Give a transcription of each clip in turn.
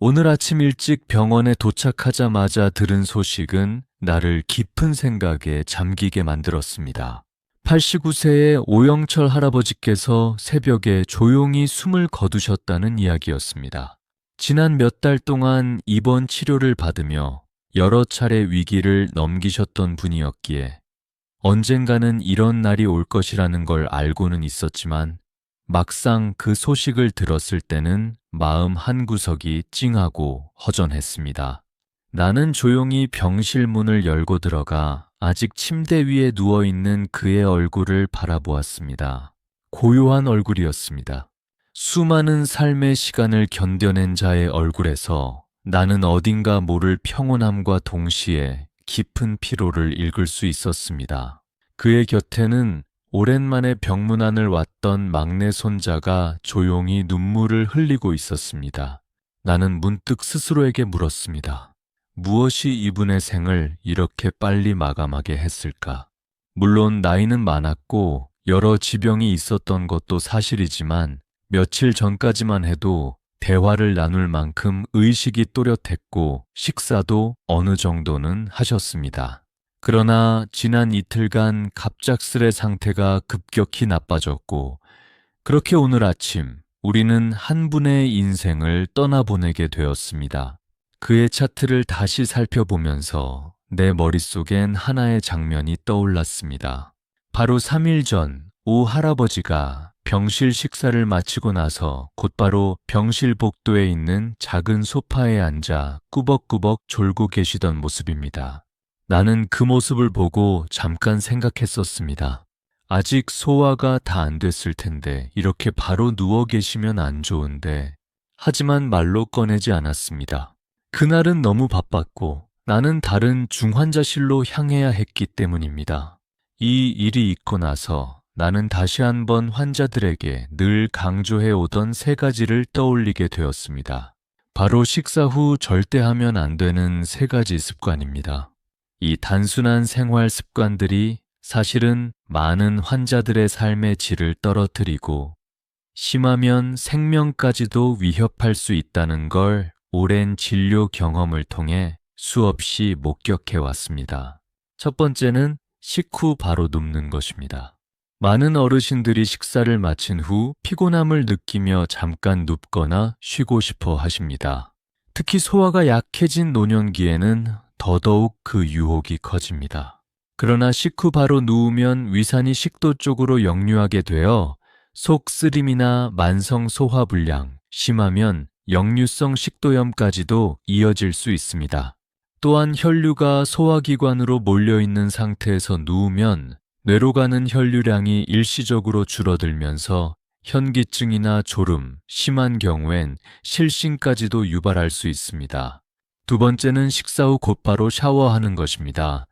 오늘 아침 일찍 병원에 도착하자마자 들은 소식은 나를 깊은 생각에 잠기게 만들었습니다. 89세의 오영철 할아버지께서 새벽에 조용히 숨을 거두셨다는 이야기였습니다. 지난 몇 달 동안 입원 치료를 받으며 여러 차례 위기를 넘기셨던 분이었기에 언젠가는 이런 날이 올 것이라는 걸 알고는 있었지만 막상 그 소식을 들었을 때는 마음 한구석이 찡하고 허전했습니다. 나는 조용히 병실 문을 열고 들어가 아직 침대 위에 누워있는 그의 얼굴을 바라보았습니다. 고요한 얼굴이었습니다. 수많은 삶의 시간을 견뎌낸 자의 얼굴에서 나는 어딘가 모를 평온함과 동시에 깊은 피로를 읽을 수 있었습니다. 그의 곁에는 오랜만에 병문안을 왔던 막내 손자가 조용히 눈물을 흘리고 있었습니다. 나는 문득 스스로에게 물었습니다. 무엇이 이분의 생을 이렇게 빨리 마감하게 했을까? 물론 나이는 많았고 여러 지병이 있었던 것도 사실이지만 며칠 전까지만 해도 대화를 나눌 만큼 의식이 또렷했고 식사도 어느 정도는 하셨습니다. 그러나 지난 이틀간 갑작스레 상태가 급격히 나빠졌고 그렇게 오늘 아침 우리는 한 분의 인생을 떠나보내게 되었습니다. 그의 차트를 다시 살펴보면서 내 머릿속엔 하나의 장면이 떠올랐습니다. 바로 3일 전 오 할아버지가 병실 식사를 마치고 나서 곧바로 병실 복도에 있는 작은 소파에 앉아 꾸벅꾸벅 졸고 계시던 모습입니다. 나는 그 모습을 보고 잠깐 생각했었습니다. 아직 소화가 다 안 됐을 텐데 이렇게 바로 누워 계시면 안 좋은데 하지만 말로 꺼내지 않았습니다. 그날은 너무 바빴고 나는 다른 중환자실로 향해야 했기 때문입니다. 이 일이 있고 나서 나는 다시 한번 환자들에게 늘 강조해 오던 세 가지를 떠올리게 되었습니다. 바로 식사 후 절대 하면 안 되는 세 가지 습관입니다. 이 단순한 생활 습관들이 사실은 많은 환자들의 삶의 질을 떨어뜨리고 심하면 생명까지도 위협할 수 있다는 걸 오랜 진료 경험을 통해 수없이 목격해 왔습니다. 첫 번째는 식후 바로 눕는 것입니다. 많은 어르신들이 식사를 마친 후 피곤함을 느끼며 잠깐 눕거나 쉬고 싶어 하십니다. 특히 소화가 약해진 노년기에는 더더욱 그 유혹이 커집니다. 그러나 식후 바로 누우면 위산이 식도 쪽으로 역류하게 되어 속 쓰림이나 만성 소화불량, 심하면 역류성 식도염까지도 이어질 수 있습니다. 또한 혈류가 소화기관으로 몰려있는 상태에서 누우면 뇌로 가는 혈류량이 일시적으로 줄어들면서 현기증이나 졸음, 심한 경우엔 실신까지도 유발할 수 있습니다. 두 번째는 식사 후 곧바로 샤워하는 것입니다.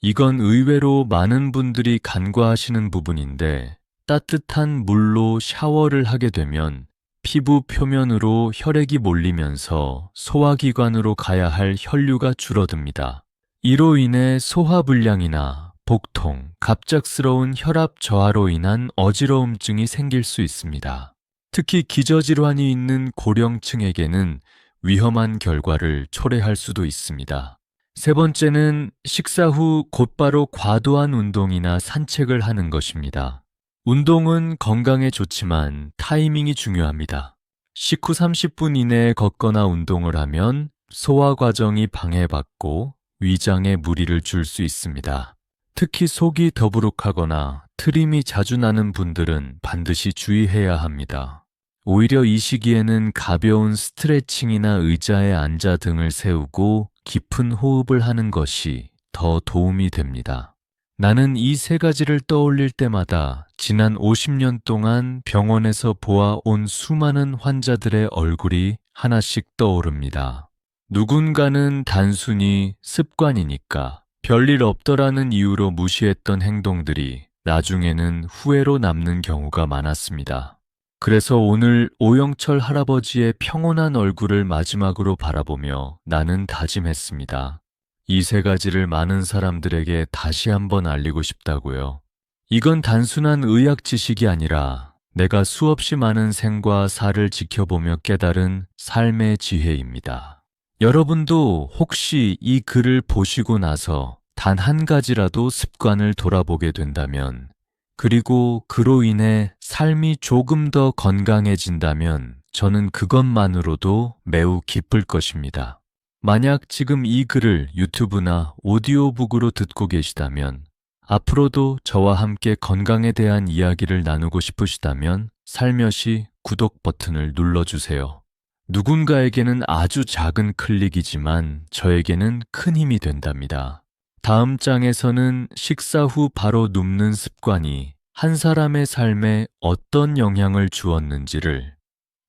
이건 의외로 많은 분들이 간과하시는 부분인데 따뜻한 물로 샤워를 하게 되면 피부 표면으로 혈액이 몰리면서 소화기관으로 가야 할 혈류가 줄어듭니다. 이로 인해 소화불량이나 복통, 갑작스러운 혈압 저하로 인한 어지러움증이 생길 수 있습니다. 특히 기저질환이 있는 고령층에게는 위험한 결과를 초래할 수도 있습니다. 세 번째는 식사 후 곧바로 과도한 운동이나 산책을 하는 것입니다. 운동은 건강에 좋지만 타이밍이 중요합니다. 식후 30분 이내에 걷거나 운동을 하면 소화 과정이 방해받고 위장에 무리를 줄 수 있습니다. 특히 속이 더부룩하거나 트림이 자주 나는 분들은 반드시 주의해야 합니다. 오히려 이 시기에는 가벼운 스트레칭이나 의자에 앉아 등을 세우고 깊은 호흡을 하는 것이 더 도움이 됩니다. 나는 이 세 가지를 떠올릴 때마다 지난 50년 동안 병원에서 보아온 수많은 환자들의 얼굴이 하나씩 떠오릅니다. 누군가는 단순히 습관이니까 별일 없더라는 이유로 무시했던 행동들이 나중에는 후회로 남는 경우가 많았습니다. 그래서 오늘 오영철 할아버지의 평온한 얼굴을 마지막으로 바라보며 나는 다짐했습니다. 이 세 가지를 많은 사람들에게 다시 한번 알리고 싶다고요. 이건 단순한 의학 지식이 아니라 내가 수없이 많은 생과 사를 지켜보며 깨달은 삶의 지혜입니다. 여러분도 혹시 이 글을 보시고 나서 단 한 가지라도 습관을 돌아보게 된다면, 그리고 그로 인해 삶이 조금 더 건강해진다면 저는 그것만으로도 매우 기쁠 것입니다. 만약 지금 이 글을 유튜브나 오디오북으로 듣고 계시다면, 앞으로도 저와 함께 건강에 대한 이야기를 나누고 싶으시다면 살며시 구독 버튼을 눌러주세요. 누군가에게는 아주 작은 클릭이지만 저에게는 큰 힘이 된답니다. 다음 장에서는 식사 후 바로 눕는 습관이 한 사람의 삶에 어떤 영향을 주었는지를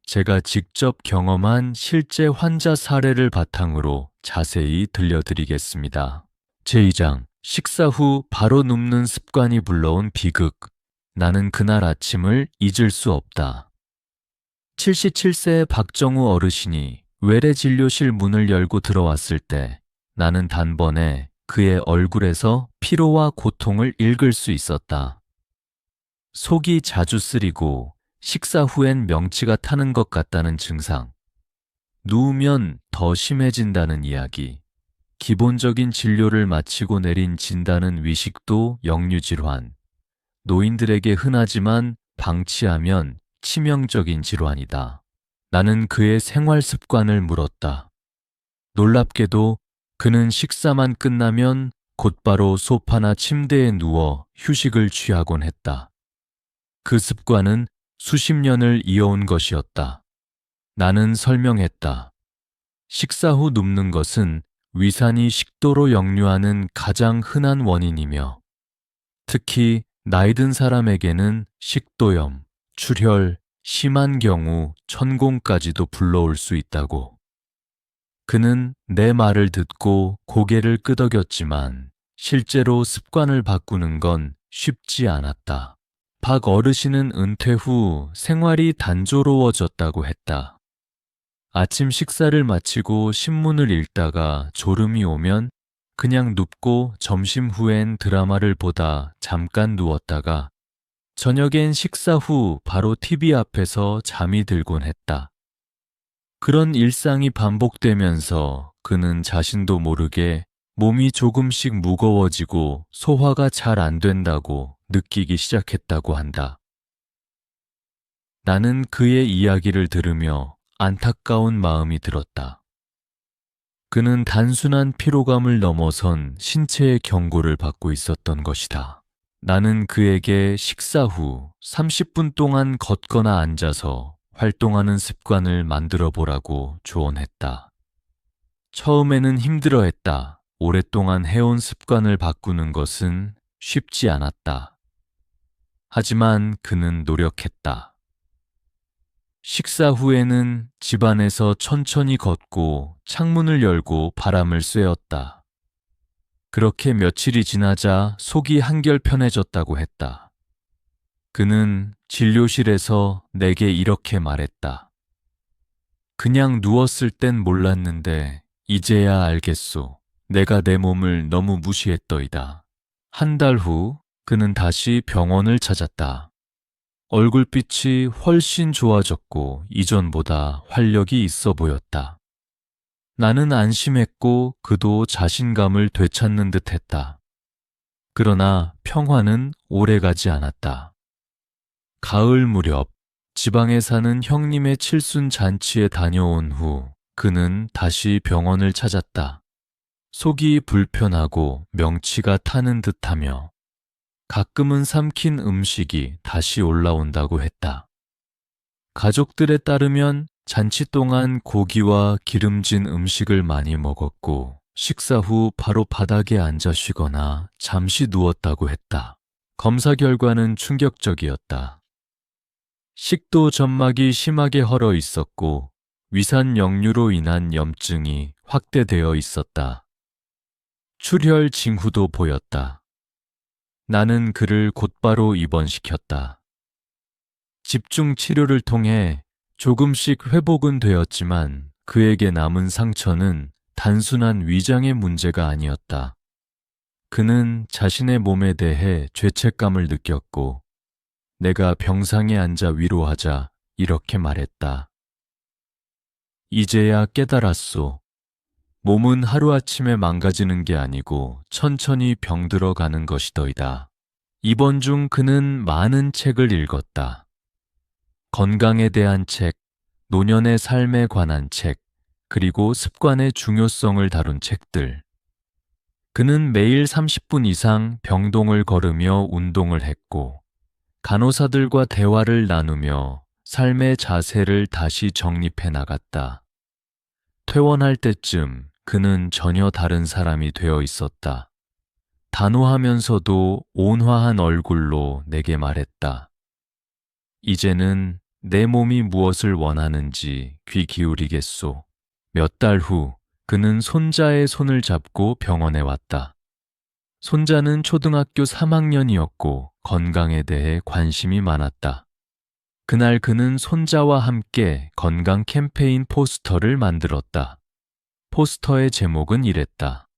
제가 직접 경험한 실제 환자 사례를 바탕으로 자세히 들려드리겠습니다. 제2장, 식사 후 바로 눕는 습관이 불러온 비극. 나는 그날 아침을 잊을 수 없다. 77세의 박정우 어르신이 외래진료실 문을 열고 들어왔을 때 나는 단번에 그의 얼굴에서 피로와 고통을 읽을 수 있었다. 속이 자주 쓰리고 식사 후엔 명치가 타는 것 같다는 증상, 누우면 더 심해진다는 이야기, 기본적인 진료를 마치고 내린 진단은 위식도 역류질환, 노인들에게 흔하지만 방치하면 치명적인 질환이다. 나는 그의 생활 습관을 물었다. 놀랍게도 그는 식사만 끝나면 곧바로 소파나 침대에 누워 휴식을 취하곤 했다. 그 습관은 수십 년을 이어온 것이었다. 나는 설명했다. 식사 후 눕는 것은 위산이 식도로 역류하는 가장 흔한 원인이며, 특히 나이 든 사람에게는 식도염, 출혈, 심한 경우 천공까지도 불러올 수 있다고. 그는 내 말을 듣고 고개를 끄덕였지만 실제로 습관을 바꾸는 건 쉽지 않았다. 박 어르신은 은퇴 후 생활이 단조로워졌다고 했다. 아침 식사를 마치고 신문을 읽다가 졸음이 오면 그냥 눕고 점심 후엔 드라마를 보다 잠깐 누웠다가 저녁엔 식사 후 바로 TV 앞에서 잠이 들곤 했다. 그런 일상이 반복되면서 그는 자신도 모르게 몸이 조금씩 무거워지고 소화가 잘 안 된다고 느끼기 시작했다고 한다. 나는 그의 이야기를 들으며 안타까운 마음이 들었다. 그는 단순한 피로감을 넘어선 신체의 경고를 받고 있었던 것이다. 나는 그에게 식사 후 30분 동안 걷거나 앉아서 활동하는 습관을 만들어 보라고 조언했다. 처음에는 힘들어했다. 오랫동안 해온 습관을 바꾸는 것은 쉽지 않았다. 하지만 그는 노력했다. 식사 후에는 집안에서 천천히 걷고 창문을 열고 바람을 쐬었다. 그렇게 며칠이 지나자 속이 한결 편해졌다고 했다. 그는 진료실에서 내게 이렇게 말했다. 그냥 누웠을 땐 몰랐는데 이제야 알겠소. 내가 내 몸을 너무 무시했더이다. 한 달 후 그는 다시 병원을 찾았다. 얼굴빛이 훨씬 좋아졌고 이전보다 활력이 있어 보였다. 나는 안심했고 그도 자신감을 되찾는 듯 했다. 그러나 평화는 오래가지 않았다. 가을 무렵 지방에 사는 형님의 칠순 잔치에 다녀온 후 그는 다시 병원을 찾았다. 속이 불편하고 명치가 타는 듯하며 가끔은 삼킨 음식이 다시 올라온다고 했다. 가족들에 따르면 잔치 동안 고기와 기름진 음식을 많이 먹었고 식사 후 바로 바닥에 앉아 쉬거나 잠시 누웠다고 했다. 검사 결과는 충격적이었다. 식도 점막이 심하게 헐어 있었고 위산 역류로 인한 염증이 확대되어 있었다. 출혈 징후도 보였다. 나는 그를 곧바로 입원시켰다. 집중 치료를 통해 조금씩 회복은 되었지만 그에게 남은 상처는 단순한 위장의 문제가 아니었다. 그는 자신의 몸에 대해 죄책감을 느꼈고 내가 병상에 앉아 위로하자 이렇게 말했다. 이제야 깨달았소. 몸은 하루아침에 망가지는 게 아니고 천천히 병들어 가는 것이더이다. 입원 중 그는 많은 책을 읽었다. 건강에 대한 책, 노년의 삶에 관한 책, 그리고 습관의 중요성을 다룬 책들. 그는 매일 30분 이상 병동을 걸으며 운동을 했고, 간호사들과 대화를 나누며 삶의 자세를 다시 정립해 나갔다. 퇴원할 때쯤 그는 전혀 다른 사람이 되어 있었다. 단호하면서도 온화한 얼굴로 내게 말했다. 이제는 내 몸이 무엇을 원하는지 귀 기울이겠소. 몇 달 후 그는 손자의 손을 잡고 병원에 왔다. 손자는 초등학교 3학년이었고 건강에 대해 관심이 많았다. 그날 그는 손자와 함께 건강 캠페인 포스터를 만들었다. 포스터의 제목은 이랬다.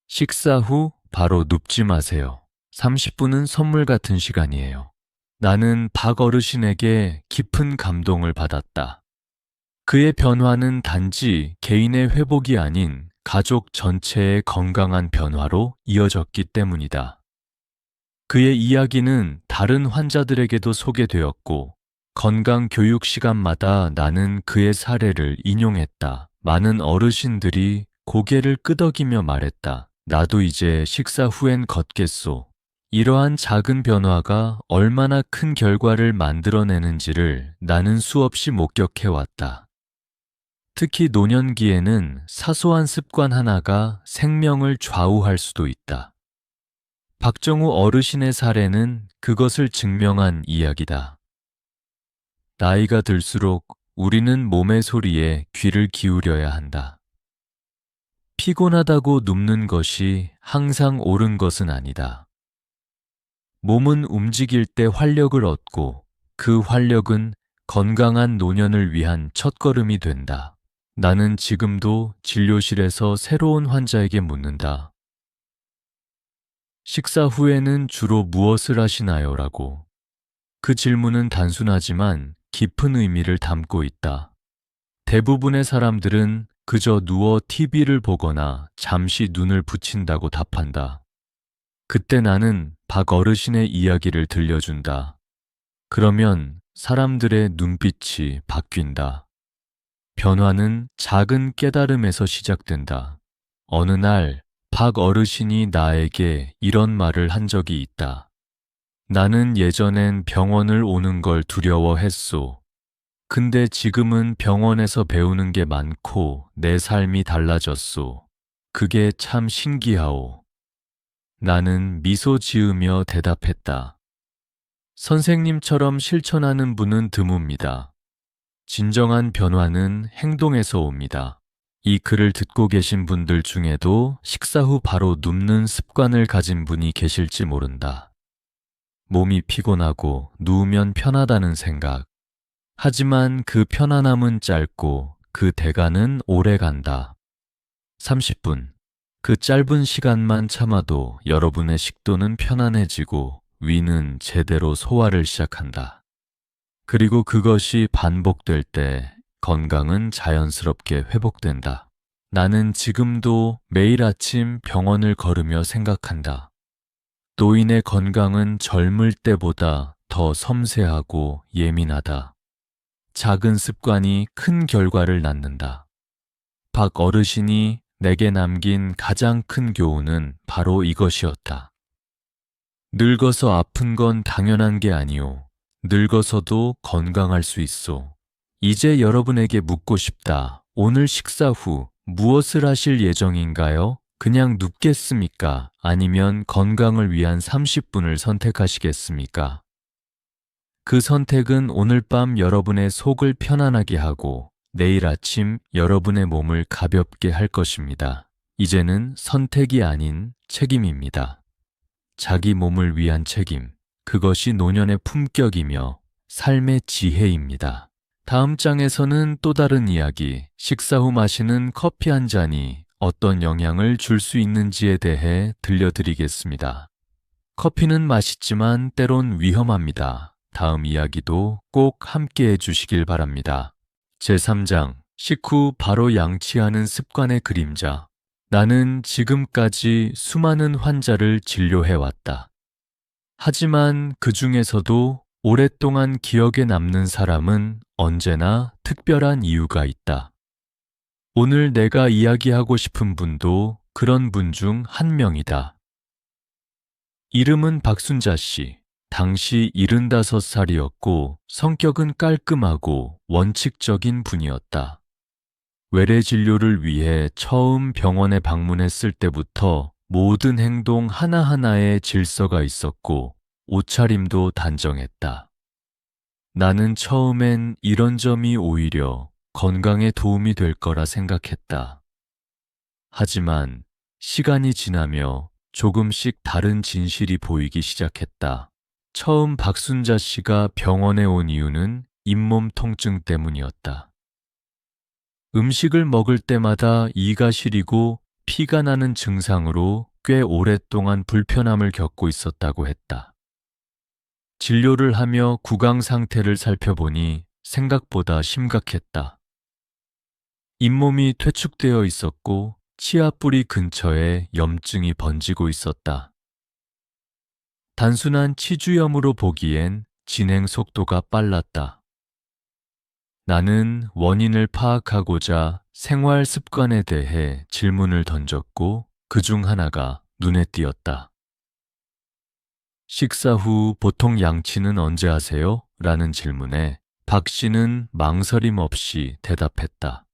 식사 후 바로 눕지 마세요. 30분은 선물 같은 시간이에요. 나는 박 어르신에게 깊은 감동을 받았다. 그의 변화는 단지 개인의 회복이 아닌 가족 전체의 건강한 변화로 이어졌기 때문이다. 그의 이야기는 다른 환자들에게도 소개되었고, 건강 교육 시간마다 나는 그의 사례를 인용했다. 많은 어르신들이 고개를 끄덕이며 말했다. 나도 이제 식사 후엔 걷겠소. 이러한 작은 변화가 얼마나 큰 결과를 만들어내는지를 나는 수없이 목격해왔다. 특히 노년기에는 사소한 습관 하나가 생명을 좌우할 수도 있다. 박정우 어르신의 사례는 그것을 증명한 이야기다. 나이가 들수록 우리는 몸의 소리에 귀를 기울여야 한다. 피곤하다고 눕는 것이 항상 옳은 것은 아니다. 몸은 움직일 때 활력을 얻고 그 활력은 건강한 노년을 위한 첫걸음이 된다. 나는 지금도 진료실에서 새로운 환자에게 묻는다. 식사 후에는 주로 무엇을 하시나요? 라고. 그 질문은 단순하지만 깊은 의미를 담고 있다. 대부분의 사람들은 그저 누워 TV를 보거나 잠시 눈을 붙인다고 답한다. 그때 나는 박 어르신의 이야기를 들려준다. 그러면 사람들의 눈빛이 바뀐다. 변화는 작은 깨달음에서 시작된다. 어느 날 박 어르신이 나에게 이런 말을 한 적이 있다. 나는 예전엔 병원을 오는 걸 두려워했소. 근데 지금은 병원에서 배우는 게 많고 내 삶이 달라졌소. 그게 참 신기하오. 나는 미소 지으며 대답했다. 선생님처럼 실천하는 분은 드뭅니다. 진정한 변화는 행동에서 옵니다. 이 글을 듣고 계신 분들 중에도 식사 후 바로 눕는 습관을 가진 분이 계실지 모른다. 몸이 피곤하고 누우면 편하다는 생각. 하지만 그 편안함은 짧고 그 대가는 오래 간다. 30분. 그 짧은 시간만 참아도 여러분의 식도는 편안해지고 위는 제대로 소화를 시작한다. 그리고 그것이 반복될 때 건강은 자연스럽게 회복된다. 나는 지금도 매일 아침 병원을 걸으며 생각한다. 노인의 건강은 젊을 때보다 더 섬세하고 예민하다. 작은 습관이 큰 결과를 낳는다. 박 어르신이 내게 남긴 가장 큰 교훈은 바로 이것이었다. 늙어서 아픈 건 당연한 게 아니오. 늙어서도 건강할 수 있어. 이제 여러분에게 묻고 싶다. 오늘 식사 후 무엇을 하실 예정인가요? 그냥 눕겠습니까? 아니면 건강을 위한 30분을 선택하시겠습니까? 그 선택은 오늘 밤 여러분의 속을 편안하게 하고 내일 아침 여러분의 몸을 가볍게 할 것입니다. 이제는 선택이 아닌 책임입니다. 자기 몸을 위한 책임. 그것이 노년의 품격이며 삶의 지혜입니다. 다음 장에서는 또 다른 이야기, 식사 후 마시는 커피 한 잔이 어떤 영향을 줄 수 있는지에 대해 들려드리겠습니다. 커피는 맛있지만 때론 위험합니다. 다음 이야기도 꼭 함께 해주시길 바랍니다. 제3장, 식후 바로 양치하는 습관의 그림자. 나는 지금까지 수많은 환자를 진료해왔다. 하지만 그 중에서도 오랫동안 기억에 남는 사람은 언제나 특별한 이유가 있다. 오늘 내가 이야기하고 싶은 분도 그런 분 중 한 명이다. 이름은 박순자 씨. 당시 75살이었고 성격은 깔끔하고 원칙적인 분이었다. 외래 진료를 위해 처음 병원에 방문했을 때부터 모든 행동 하나하나에 질서가 있었고 옷차림도 단정했다. 나는 처음엔 이런 점이 오히려 건강에 도움이 될 거라 생각했다. 하지만 시간이 지나며 조금씩 다른 진실이 보이기 시작했다. 처음 박순자 씨가 병원에 온 이유는 잇몸 통증 때문이었다. 음식을 먹을 때마다 이가 시리고 피가 나는 증상으로 꽤 오랫동안 불편함을 겪고 있었다고 했다. 진료를 하며 구강 상태를 살펴보니 생각보다 심각했다. 잇몸이 퇴축되어 있었고 치아 뿌리 근처에 염증이 번지고 있었다. 단순한 치주염으로 보기엔 진행 속도가 빨랐다. 나는 원인을 파악하고자 생활 습관에 대해 질문을 던졌고 그중 하나가 눈에 띄었다. 식사 후 보통 양치는 언제 하세요? 라는 질문에 박 씨는 망설임 없이 대답했다.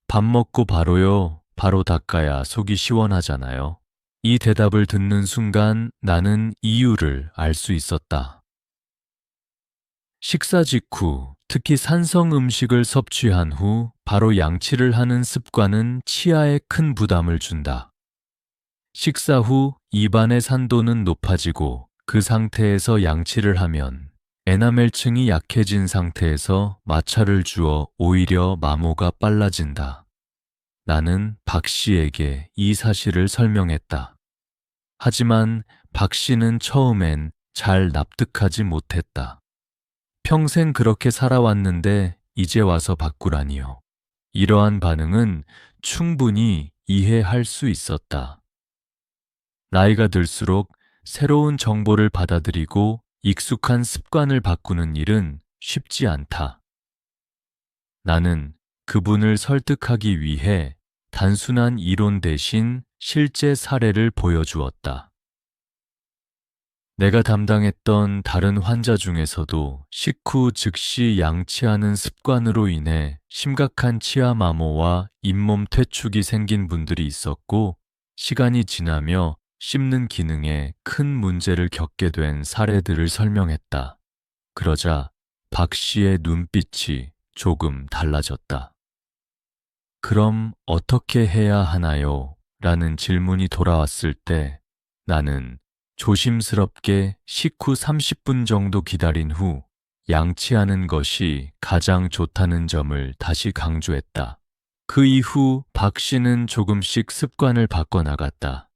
밥 먹고 바로요. 바로 닦아야 속이 시원하잖아요. 이 대답을 듣는 순간 나는 이유를 알 수 있었다. 식사 직후, 특히 산성 음식을 섭취한 후 바로 양치를 하는 습관은 치아에 큰 부담을 준다. 식사 후 입안의 산도는 높아지고 그 상태에서 양치를 하면 에나멜층이 약해진 상태에서 마찰을 주어 오히려 마모가 빨라진다. 나는 박 씨에게 이 사실을 설명했다. 하지만 박 씨는 처음엔 잘 납득하지 못했다. 평생 그렇게 살아왔는데 이제 와서 바꾸라니요. 이러한 반응은 충분히 이해할 수 있었다. 나이가 들수록 새로운 정보를 받아들이고 익숙한 습관을 바꾸는 일은 쉽지 않다. 나는 그분을 설득하기 위해 단순한 이론 대신 실제 사례를 보여주었다. 내가 담당했던 다른 환자 중에서도 식후 즉시 양치하는 습관으로 인해 심각한 치아 마모와 잇몸 퇴축이 생긴 분들이 있었고, 시간이 지나며 씹는 기능에 큰 문제를 겪게 된 사례들을 설명했다. 그러자 박 씨의 눈빛이 조금 달라졌다. 그럼 어떻게 해야 하나요? 라는 질문이 돌아왔을 때 나는 조심스럽게 식후 30분 정도 기다린 후 양치하는 것이 가장 좋다는 점을 다시 강조했다. 그 이후 박 씨는 조금씩 습관을 바꿔나갔다.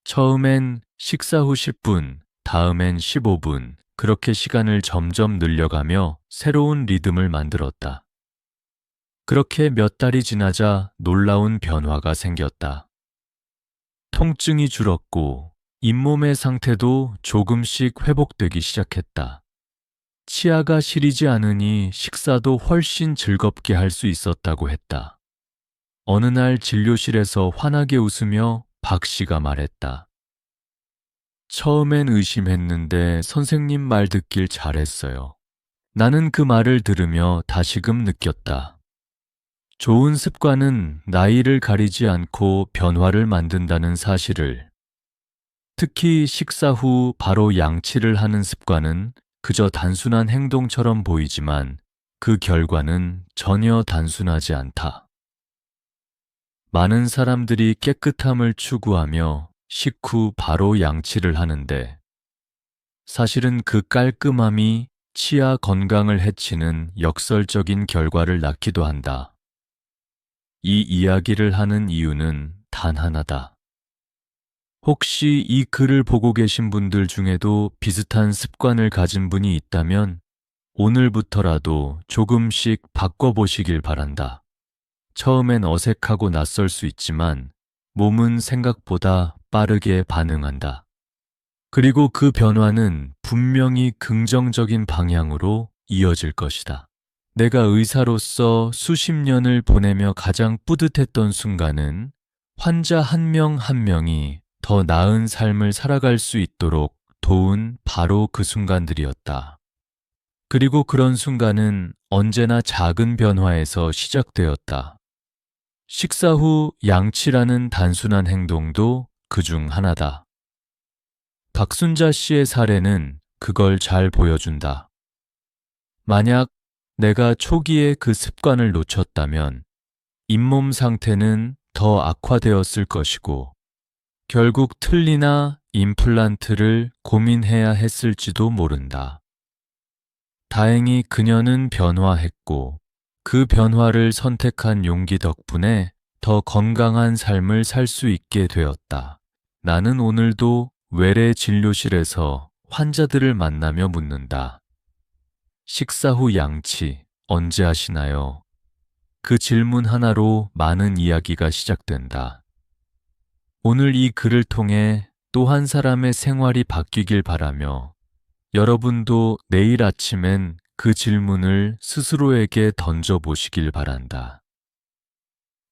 처음엔 식사 후 10분, 다음엔 15분, 그렇게 시간을 점점 늘려가며 새로운 리듬을 만들었다. 그렇게 몇 달이 지나자 놀라운 변화가 생겼다. 통증이 줄었고 잇몸의 상태도 조금씩 회복되기 시작했다. 치아가 시리지 않으니 식사도 훨씬 즐겁게 할 수 있었다고 했다. 어느 날 진료실에서 환하게 웃으며 박 씨가 말했다. 처음엔 의심했는데 선생님 말 듣길 잘했어요. 나는 그 말을 들으며 다시금 느꼈다. 좋은 습관은 나이를 가리지 않고 변화를 만든다는 사실을. 특히 식사 후 바로 양치를 하는 습관은 그저 단순한 행동처럼 보이지만 그 결과는 전혀 단순하지 않다. 많은 사람들이 깨끗함을 추구하며 식후 바로 양치를 하는데 사실은 그 깔끔함이 치아 건강을 해치는 역설적인 결과를 낳기도 한다. 이 이야기를 하는 이유는 단 하나다. 혹시 이 글을 보고 계신 분들 중에도 비슷한 습관을 가진 분이 있다면 오늘부터라도 조금씩 바꿔보시길 바란다. 처음엔 어색하고 낯설 수 있지만 몸은 생각보다 빠르게 반응한다. 그리고 그 변화는 분명히 긍정적인 방향으로 이어질 것이다. 내가 의사로서 수십 년을 보내며 가장 뿌듯했던 순간은 환자 한 명 한 명이 더 나은 삶을 살아갈 수 있도록 도운 바로 그 순간들이었다. 그리고 그런 순간은 언제나 작은 변화에서 시작되었다. 식사 후 양치라는 단순한 행동도 그중 하나다. 박순자 씨의 사례는 그걸 잘 보여준다. 만약 내가 초기에 그 습관을 놓쳤다면 잇몸 상태는 더 악화되었을 것이고 결국 틀니나 임플란트를 고민해야 했을지도 모른다. 다행히 그녀는 변화했고 그 변화를 선택한 용기 덕분에 더 건강한 삶을 살 수 있게 되었다. 나는 오늘도 외래 진료실에서 환자들을 만나며 묻는다. 식사 후 양치 언제 하시나요? 그 질문 하나로 많은 이야기가 시작된다. 오늘 이 글을 통해 또 한 사람의 생활이 바뀌길 바라며 여러분도 내일 아침엔 그 질문을 스스로에게 던져보시길 바란다.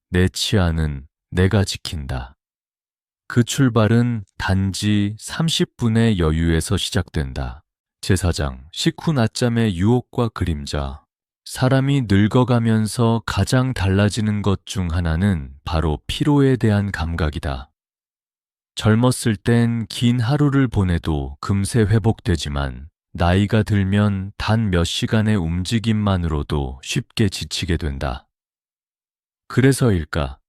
내 치아는 내가 지킨다. 그 출발은 단지 30분의 여유에서 시작된다. 제4장 식후 낮잠의 유혹과 그림자. 사람이 늙어가면서 가장 달라지는 것 중 하나는 바로 피로에 대한 감각이다. 젊었을 땐 긴 하루를 보내도 금세 회복되지만 나이가 들면 단 몇 시간의 움직임만으로도 쉽게 지치게 된다. 그래서일까?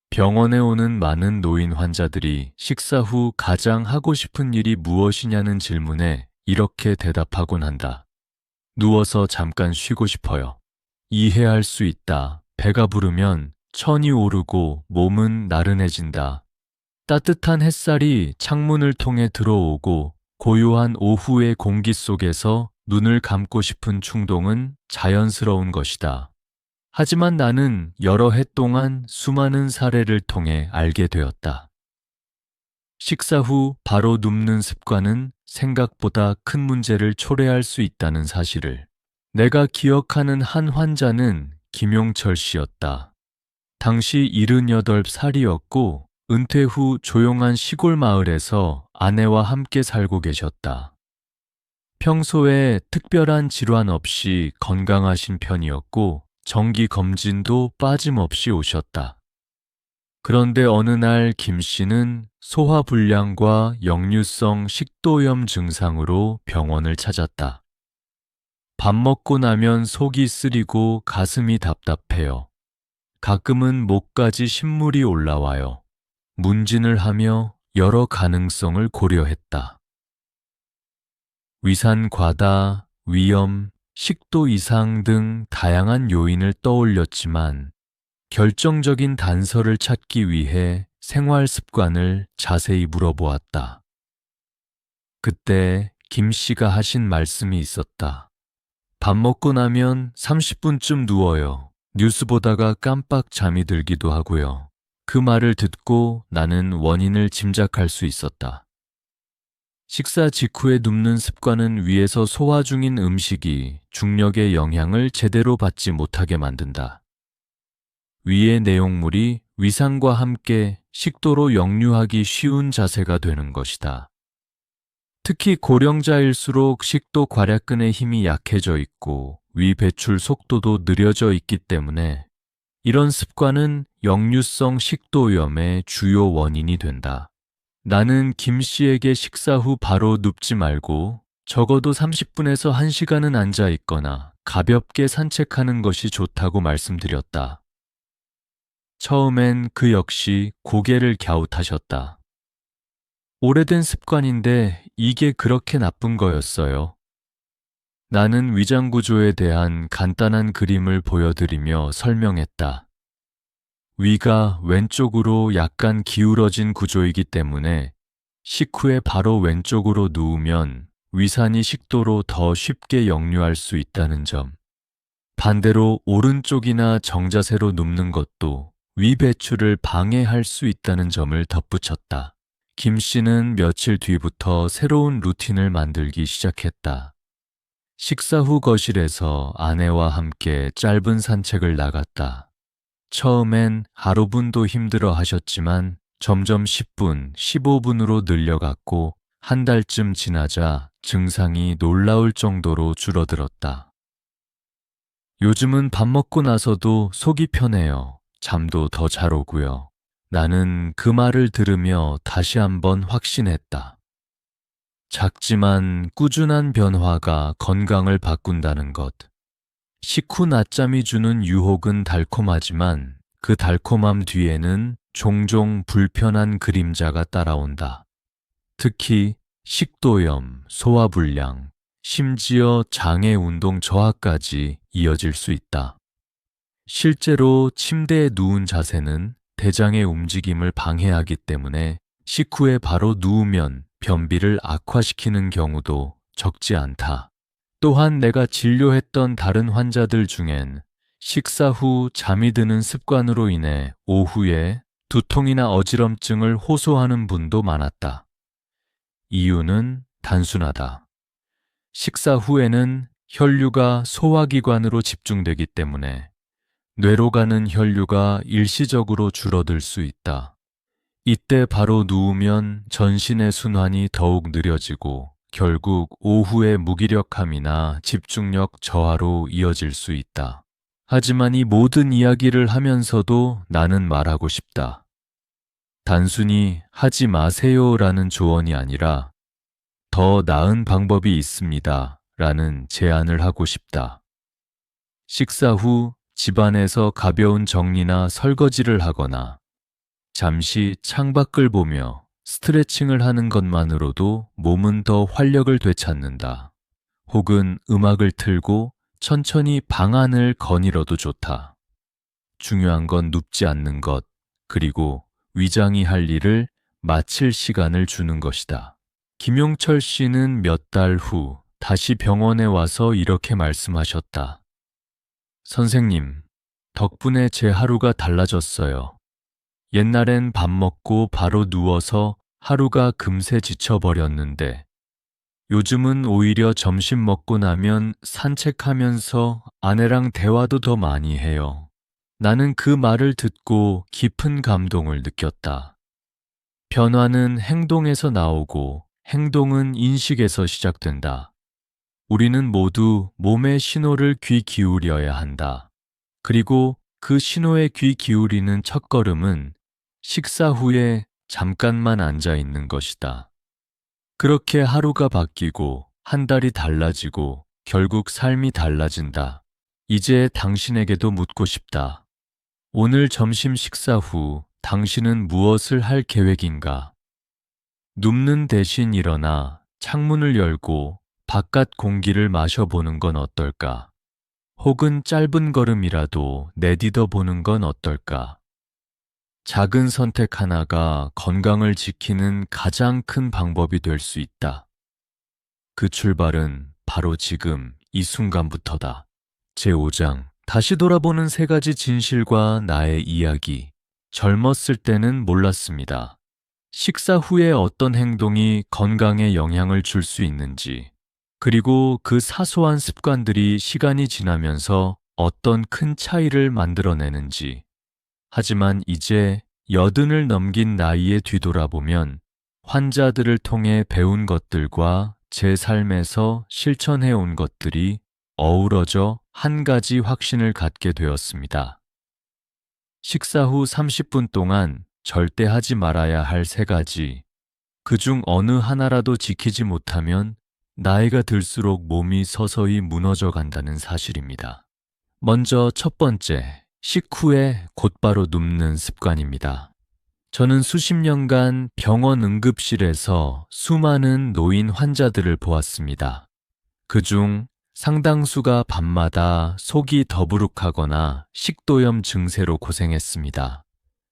병원에 오는 많은 노인 환자들이 식사 후 가장 하고 싶은 일이 무엇이냐는 질문에 이렇게 대답하곤 한다. 누워서 잠깐 쉬고 싶어요. 이해할 수 있다. 배가 부르면 천이 오르고 몸은 나른해진다. 따뜻한 햇살이 창문을 통해 들어오고 고요한 오후의 공기 속에서 눈을 감고 싶은 충동은 자연스러운 것이다. 하지만 나는 여러 해 동안 수많은 사례를 통해 알게 되었다. 식사 후 바로 눕는 습관은 생각보다 큰 문제를 초래할 수 있다는 사실을. 내가 기억하는 한 환자는 김용철 씨였다. 당시 78살이었고 은퇴 후 조용한 시골 마을에서 아내와 함께 살고 계셨다. 평소에 특별한 질환 없이 건강하신 편이었고 정기 검진도 빠짐없이 오셨다. 그런데 어느 날 김 씨는 소화불량과 역류성 식도염 증상으로 병원을 찾았다. 밥 먹고 나면 속이 쓰리고 가슴이 답답해요. 가끔은 목까지 신물이 올라와요. 문진을 하며 여러 가능성을 고려했다. 위산 과다, 위염, 식도 이상 등 다양한 요인을 떠올렸지만 결정적인 단서를 찾기 위해 생활 습관을 자세히 물어보았다. 그때 김 씨가 하신 말씀이 있었다. 밥 먹고 나면 30분쯤 누워요. 뉴스 보다가 깜빡 잠이 들기도 하고요. 그 말을 듣고 나는 원인을 짐작할 수 있었다. 식사 직후에 눕는 습관은 위에서 소화 중인 음식이 중력의 영향을 제대로 받지 못하게 만든다. 위의 내용물이 위산과 함께 식도로 역류하기 쉬운 자세가 되는 것이다. 특히 고령자일수록 식도 괄약근의 힘이 약해져 있고 위 배출 속도도 느려져 있기 때문에 이런 습관은 역류성 식도염의 주요 원인이 된다. 나는 김 씨에게 식사 후 바로 눕지 말고 적어도 30분에서 1시간은 앉아 있거나 가볍게 산책하는 것이 좋다고 말씀드렸다. 처음엔 그 역시 고개를 갸웃하셨다. 오래된 습관인데 이게 그렇게 나쁜 거였어요. 나는 위장 구조에 대한 간단한 그림을 보여드리며 설명했다. 위가 왼쪽으로 약간 기울어진 구조이기 때문에 식후에 바로 왼쪽으로 누우면 위산이 식도로 더 쉽게 역류할 수 있다는 점. 반대로 오른쪽이나 정자세로 눕는 것도 위 배출을 방해할 수 있다는 점을 덧붙였다. 김 씨는 며칠 뒤부터 새로운 루틴을 만들기 시작했다. 식사 후 거실에서 아내와 함께 짧은 산책을 나갔다. 처음엔 하루분도 힘들어 하셨지만 점점 10분, 15분으로 늘려갔고 한 달쯤 지나자 증상이 놀라울 정도로 줄어들었다. 요즘은 밥 먹고 나서도 속이 편해요. 잠도 더 잘 오고요. 나는 그 말을 들으며 다시 한번 확신했다. 작지만 꾸준한 변화가 건강을 바꾼다는 것. 식후 낮잠이 주는 유혹은 달콤하지만 그 달콤함 뒤에는 종종 불편한 그림자가 따라온다. 특히 식도염, 소화불량, 심지어 장애 운동 저하까지 이어질 수 있다. 실제로 침대에 누운 자세는 대장의 움직임을 방해하기 때문에 식후에 바로 누우면 변비를 악화시키는 경우도 적지 않다. 또한 내가 진료했던 다른 환자들 중엔 식사 후 잠이 드는 습관으로 인해 오후에 두통이나 어지럼증을 호소하는 분도 많았다. 이유는 단순하다. 식사 후에는 혈류가 소화기관으로 집중되기 때문에 뇌로 가는 혈류가 일시적으로 줄어들 수 있다. 이때 바로 누우면 전신의 순환이 더욱 느려지고 결국 오후의 무기력함이나 집중력 저하로 이어질 수 있다. 하지만 이 모든 이야기를 하면서도 나는 말하고 싶다. 단순히 하지 마세요라는 조언이 아니라 더 나은 방법이 있습니다 라는 제안을 하고 싶다. 식사 후 집안에서 가벼운 정리나 설거지를 하거나 잠시 창밖을 보며 스트레칭을 하는 것만으로도 몸은 더 활력을 되찾는다. 혹은 음악을 틀고 천천히 방 안을 거닐어도 좋다. 중요한 건 눕지 않는 것, 그리고 위장이 할 일을 마칠 시간을 주는 것이다. 김용철 씨는 몇 달 후 다시 병원에 와서 이렇게 말씀하셨다. 선생님, 덕분에 제 하루가 달라졌어요. 옛날엔 밥 먹고 바로 누워서 하루가 금세 지쳐버렸는데 요즘은 오히려 점심 먹고 나면 산책하면서 아내랑 대화도 더 많이 해요. 나는 그 말을 듣고 깊은 감동을 느꼈다. 변화는 행동에서 나오고 행동은 인식에서 시작된다. 우리는 모두 몸의 신호를 귀 기울여야 한다. 그리고 그 신호에 귀 기울이는 첫걸음은 식사 후에 잠깐만 앉아 있는 것이다. 그렇게 하루가 바뀌고 한 달이 달라지고 결국 삶이 달라진다. 이제 당신에게도 묻고 싶다. 오늘 점심 식사 후 당신은 무엇을 할 계획인가? 눕는 대신 일어나 창문을 열고 바깥 공기를 마셔보는 건 어떨까? 혹은 짧은 걸음이라도 내디뎌 보는 건 어떨까? 작은 선택 하나가 건강을 지키는 가장 큰 방법이 될 수 있다. 그 출발은 바로 지금 이 순간부터다. 제5장 다시 돌아보는 세 가지 진실과 나의 이야기. 젊었을 때는 몰랐습니다. 식사 후에 어떤 행동이 건강에 영향을 줄 수 있는지, 그리고 그 사소한 습관들이 시간이 지나면서 어떤 큰 차이를 만들어내는지. 하지만 이제 80을 넘긴 나이에 뒤돌아보면 환자들을 통해 배운 것들과 제 삶에서 실천해온 것들이 어우러져 한 가지 확신을 갖게 되었습니다. 식사 후 30분 동안 절대 하지 말아야 할 세 가지. 그중 어느 하나라도 지키지 못하면 나이가 들수록 몸이 서서히 무너져 간다는 사실입니다. 먼저 첫 번째, 식후에 곧바로 눕는 습관입니다. 저는 수십 년간 병원 응급실에서 수많은 노인 환자들을 보았습니다. 그중 상당수가 밤마다 속이 더부룩하거나 식도염 증세로 고생했습니다.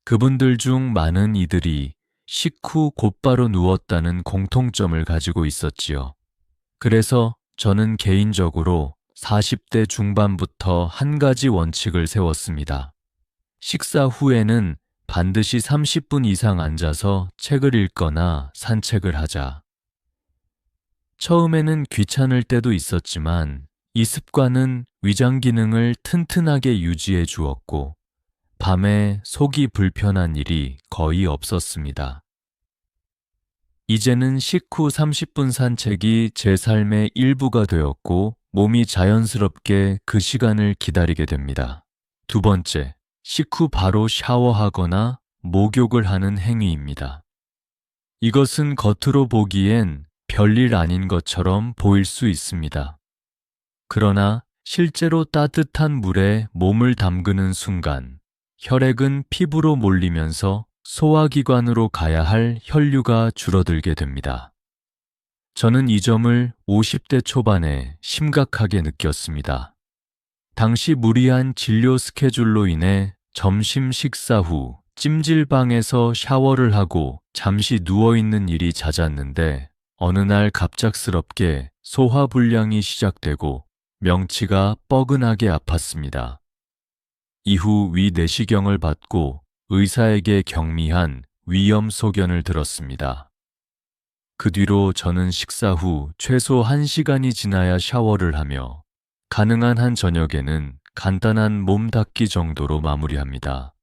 그분들 중 많은 이들이 식후 곧바로 누웠다는 공통점을 가지고 있었지요. 그래서 저는 개인적으로 40대 중반부터 한 가지 원칙을 세웠습니다. 식사 후에는 반드시 30분 이상 앉아서 책을 읽거나 산책을 하자. 처음에는 귀찮을 때도 있었지만 이 습관은 위장 기능을 튼튼하게 유지해 주었고 밤에 속이 불편한 일이 거의 없었습니다. 이제는 식후 30분 산책이 제 삶의 일부가 되었고 몸이 자연스럽게 그 시간을 기다리게 됩니다. 두 번째, 식후 바로 샤워하거나 목욕을 하는 행위입니다. 이것은 겉으로 보기엔 별일 아닌 것처럼 보일 수 있습니다. 그러나 실제로 따뜻한 물에 몸을 담그는 순간 혈액은 피부로 몰리면서 소화기관으로 가야 할 혈류가 줄어들게 됩니다. 저는 이 점을 50대 초반에 심각하게 느꼈습니다. 당시 무리한 진료 스케줄로 인해 점심 식사 후 찜질방에서 샤워를 하고 잠시 누워있는 일이 잦았는데 어느 날 갑작스럽게 소화불량이 시작되고 명치가 뻐근하게 아팠습니다. 이후 위내시경을 받고 의사에게 경미한 위염 소견을 들었습니다. 그 뒤로 저는 식사 후 최소 1시간이 지나야 샤워를 하며 가능한 한 저녁에는 간단한 몸 닦기 정도로 마무리합니다.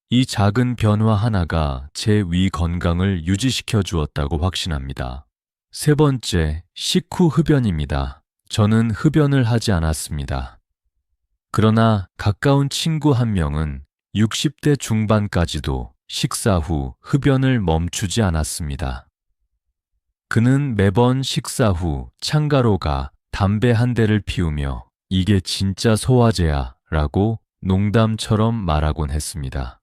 이 작은 변화 하나가 제 위 건강을 유지시켜 주었다고 확신합니다. 세 번째, 식후 흡연입니다. 저는 흡연을 하지 않았습니다. 그러나 가까운 친구 한 명은 60대 중반까지도 식사 후 흡연을 멈추지 않았습니다. 그는 매번 식사 후 창가로 가 담배 한 대를 피우며 이게 진짜 소화제야 라고 농담처럼 말하곤 했습니다.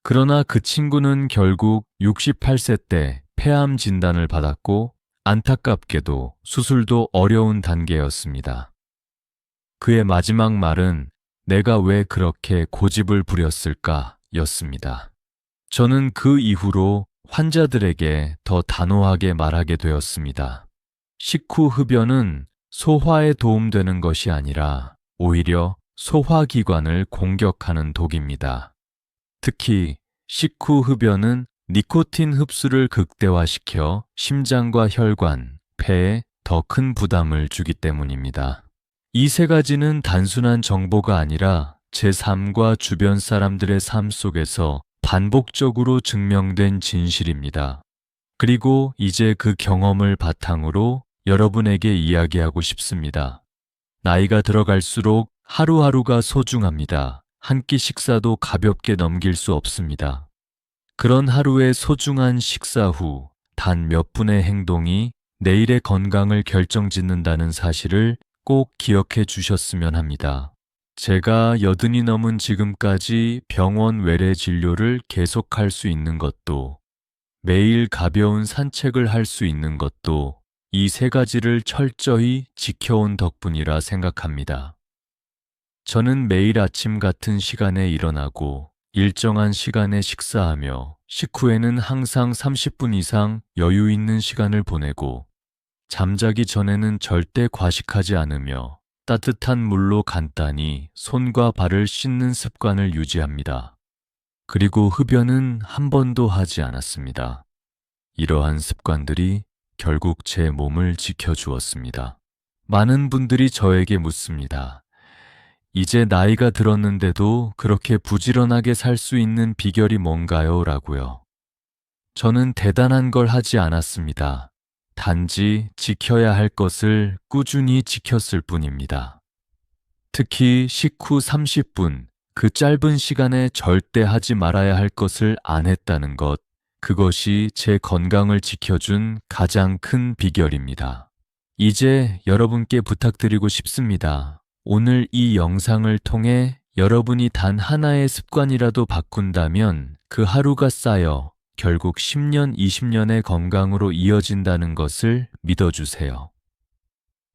그러나 그 친구는 결국 68세 때 폐암 진단을 받았고 안타깝게도 수술도 어려운 단계였습니다. 그의 마지막 말은 내가 왜 그렇게 고집을 부렸을까 였습니다. 저는 그 이후로 환자들에게 더 단호하게 말하게 되었습니다. 식후 흡연은 소화에 도움되는 것이 아니라 오히려 소화기관을 공격하는 독입니다. 특히 식후 흡연은 니코틴 흡수를 극대화시켜 심장과 혈관, 폐에 더 큰 부담을 주기 때문입니다. 이 세 가지는 단순한 정보가 아니라 제 삶과 주변 사람들의 삶 속에서 반복적으로 증명된 진실입니다. 그리고 이제 그 경험을 바탕으로 여러분에게 이야기하고 싶습니다. 나이가 들어갈수록 하루하루가 소중합니다. 한 끼 식사도 가볍게 넘길 수 없습니다. 그런 하루의 소중한 식사 후 단 몇 분의 행동이 내일의 건강을 결정짓는다는 사실을 꼭 기억해 주셨으면 합니다. 제가 80이 넘은 지금까지 병원 외래 진료를 계속할 수 있는 것도, 매일 가벼운 산책을 할 수 있는 것도 이 세 가지를 철저히 지켜온 덕분이라 생각합니다. 저는 매일 아침 같은 시간에 일어나고 일정한 시간에 식사하며 식후에는 항상 30분 이상 여유 있는 시간을 보내고 잠자기 전에는 절대 과식하지 않으며 따뜻한 물로 간단히 손과 발을 씻는 습관을 유지합니다. 그리고 흡연은 한 번도 하지 않았습니다. 이러한 습관들이 결국 제 몸을 지켜주었습니다. 많은 분들이 저에게 묻습니다. 이제 나이가 들었는데도 그렇게 부지런하게 살 수 있는 비결이 뭔가요? 라고요. 저는 대단한 걸 하지 않았습니다. 단지 지켜야 할 것을 꾸준히 지켰을 뿐입니다. 특히 식후 30분, 그 짧은 시간에 절대 하지 말아야 할 것을 안 했다는 것, 그것이 제 건강을 지켜준 가장 큰 비결입니다. 이제 여러분께 부탁드리고 싶습니다. 오늘 이 영상을 통해 여러분이 단 하나의 습관이라도 바꾼다면 그 하루가 쌓여 결국 10년, 20년의 건강으로 이어진다는 것을 믿어주세요.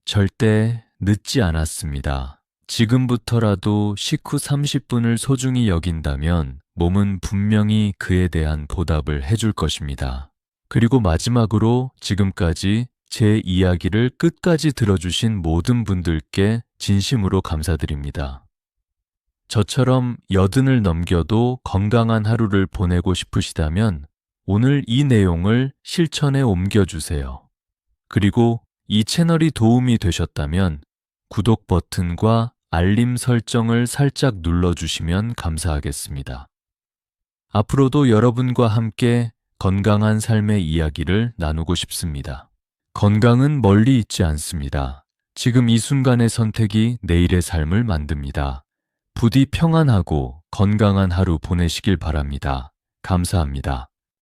절대 늦지 않았습니다. 지금부터라도 식후 30분을 소중히 여긴다면 몸은 분명히 그에 대한 보답을 해줄 것입니다. 그리고 마지막으로 지금까지 제 이야기를 끝까지 들어주신 모든 분들께 진심으로 감사드립니다. 저처럼 80을 넘겨도 건강한 하루를 보내고 싶으시다면 오늘 이 내용을 실천에 옮겨주세요. 그리고 이 채널이 도움이 되셨다면 구독 버튼과 알림 설정을 살짝 눌러주시면 감사하겠습니다. 앞으로도 여러분과 함께 건강한 삶의 이야기를 나누고 싶습니다. 건강은 멀리 있지 않습니다. 지금 이 순간의 선택이 내일의 삶을 만듭니다. 부디 평안하고 건강한 하루 보내시길 바랍니다. 감사합니다.